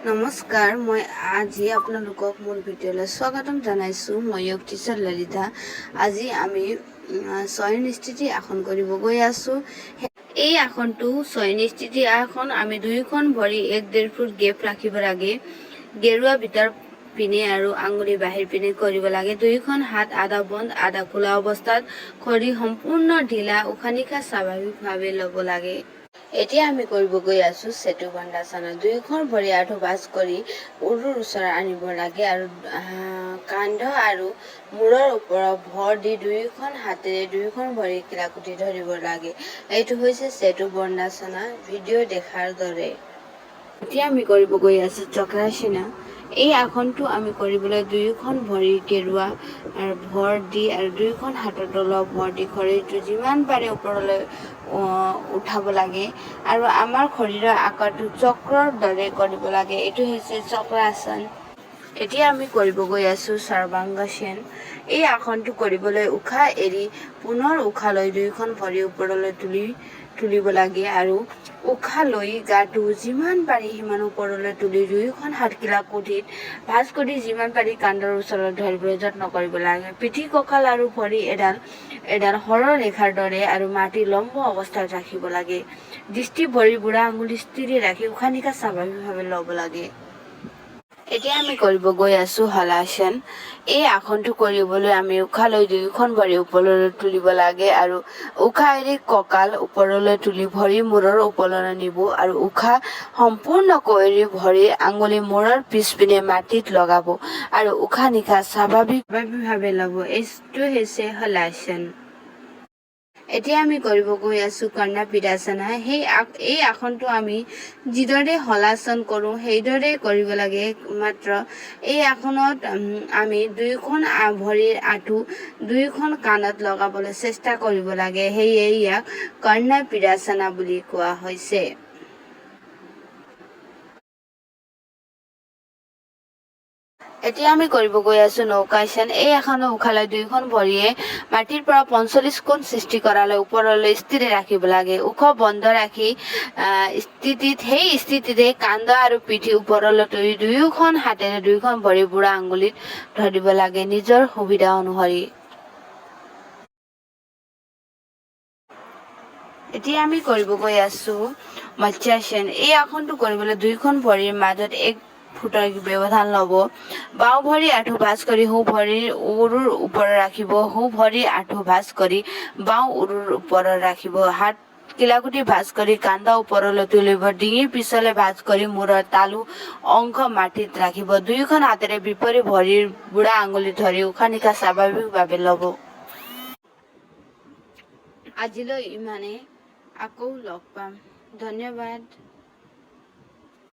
নমস্কাৰ, মই আজি আপোনালোকক মোৰ ভিডিঅ'লৈ স্বাগতম জনাইছোঁ। মই যোগ টিচাৰ ললিতা। আজি আমি চয়ন স্থিতি আসন কৰিব গৈ আছোঁ। এই আসনটো চয়ন স্থিতি আসন। আমি দুয়োখন ভৰি 1-1.5 ফুট গেপ ৰাখিব লাগে। গেৰুৱা ভিতৰ পিনে আৰু আঙুলি বাহিৰ পিনে কৰিব লাগে। দুয়োখন হাত আধা বন্ধ আধা খোলা অৱস্থাত খৰি সম্পূৰ্ণ ঢিলা উশাহ নিশাহ স্বাভাৱিকভাৱে ল'ব লাগে। এতিয়া আমি কৰিব গৈ আছোঁ সেতু বন্দাসনা। দুয়োখন ভৰি আঁঠু ভাঁজ কৰি উৰুৰ ওচৰত আনিব লাগে আৰু কান্ধ আৰু মূৰৰ ওপৰত ভৰ দি দুয়োখন হাতেৰে দুয়োখন ভৰি কিলাকুটি ধৰিব লাগে। এইটো হৈছে সেতু বন্দাসনা ভিডিঅ' দেখাৰ দৰে। এতিয়া আমি কৰিব গৈ আছোঁ চক্ৰাসনা। এই আসনটো আমি কৰিবলৈ দুয়োখন ভৰি গেৰুৱা ভৰ দি আৰু দুয়োখন হাতৰ তলৰ ভৰ দি শৰীৰটো যিমান পাৰে ওপৰলৈ উঠাব লাগে আৰু আমাৰ শৰীৰৰ আকাৰটো চক্ৰৰ দৰে কৰিব লাগে। এইটো হৈছে চক্ৰাসন। এতিয়া আমি কৰিব গৈ আছোঁ সৰ্বাংগাসন। এই আসনটো কৰিবলৈ উশাহ এৰি পুনৰ উশাহ লৈ দুয়োখন ভৰি ওপৰলৈ তুলিব লাগে আৰু উশাহ লৈ গাটো যিমান পাৰি সিমান ওপৰলৈ তুলি দুয়োখন হাত কিলাকুটিত ভাঁজ কৰি যিমান পাৰি কান্ধৰ ওচৰত ধৰিবলৈ যত্ন কৰিব লাগে। পিঠি কঁকাল আৰু ভৰি এডাল সৰল ৰেখাৰ দৰে আৰু মাটি লম্ব অৱস্থাত ৰাখিব লাগে। দৃষ্টি ভৰি বুঢ়া আঙুলি স্থিৰ ৰাখি উশাহ নিশাহ স্বাভাৱিকভাৱে ল'ব লাগে। এতিয়া আমি কৰিব গৈ আছোঁ হলাসন। এই আসনটো কৰিবলৈ আমি উশাহ লৈ দুয়োখন ভৰি ওপৰলৈ তুলিব লাগে আৰু উশাহ এৰি কঁকাল ওপৰলৈ তুলি ভৰি মূৰৰ ওপৰলৈ নিব আৰু উশাহ সম্পূৰ্ণকৈ এৰি ভৰি আঙুলি মূৰৰ পিছপিনে মাটিত লগাব আৰু উশাহ নিশাহ স্বাভাৱিকভাৱে ল'ব। এইটো হৈছে হলাসন। এতিয়া আমি কৰিব গৈ আছোঁ কৰ্ণাপিদাসনা। এই আসনটো আমি যিদৰে হলাসন কৰোঁ সেইদৰে কৰিব লাগে। মাত্ৰ এই আসনত আমি দুয়োখন ভৰিৰ আঁঠু দুয়োখন কাণত লগাবলৈ চেষ্টা কৰিব লাগে। সেয়ে ইয়াক কৰ্ণাপিদাসনা বুলি কোৱা হৈছে। এতিয়া আমি কৰিব গৈ আছোঁ নৌকাসন। এই আসনত উশাহ লৈ দুয়োখন ভৰিয়ে মাটিৰ পৰা 45 কোণ সৃষ্টি কৰালৈ ওপৰলৈ স্থিৰ ৰাখিব লাগে। ওখ বন্ধ ৰাখি সেই স্থিতিতে কান্ধ আৰু পিঠি ওপৰলৈ তুলি দুয়োখন হাতেৰে দুয়োখন ভৰি বুঢ়া আঙুলিত ধৰিব লাগে নিজৰ সুবিধা অনুসৰি। এতিয়া আমি কৰিব গৈ আছোঁ মৎস্যাসন। এই আসনটো কৰিবলৈ দুয়োখন ভৰিৰ মাজত 1 ফুটৰ ব্যৱধান ল'ব। বাওঁ ভৰি আঁঠু ভাঁজ কৰি সোঁ ভৰিৰ উৰুৰ ওপৰত ৰাখিব। সোঁ ভৰি আঁঠু ভাঁজ কৰি বাওঁ উৰুৰ ওপৰত ৰাখিব। হাত কিলাকুটি ভাঁজ কৰি কান্ধ ওপৰলৈ তুলিব। ডিঙিৰ পিছলে ভাঁজ কৰি মূৰৰ তালু অংশ মাটিত ৰাখিব। দুয়োখন হাতেৰে বিপৰীত ভৰিৰ বুঢ়া আঙুলি ধৰি উশাহ নিশাহ স্বাভাৱিকভাৱে ল'ব। আজিলৈ ইমানে। আকৌ লগ পাম। ধন্যবাদ।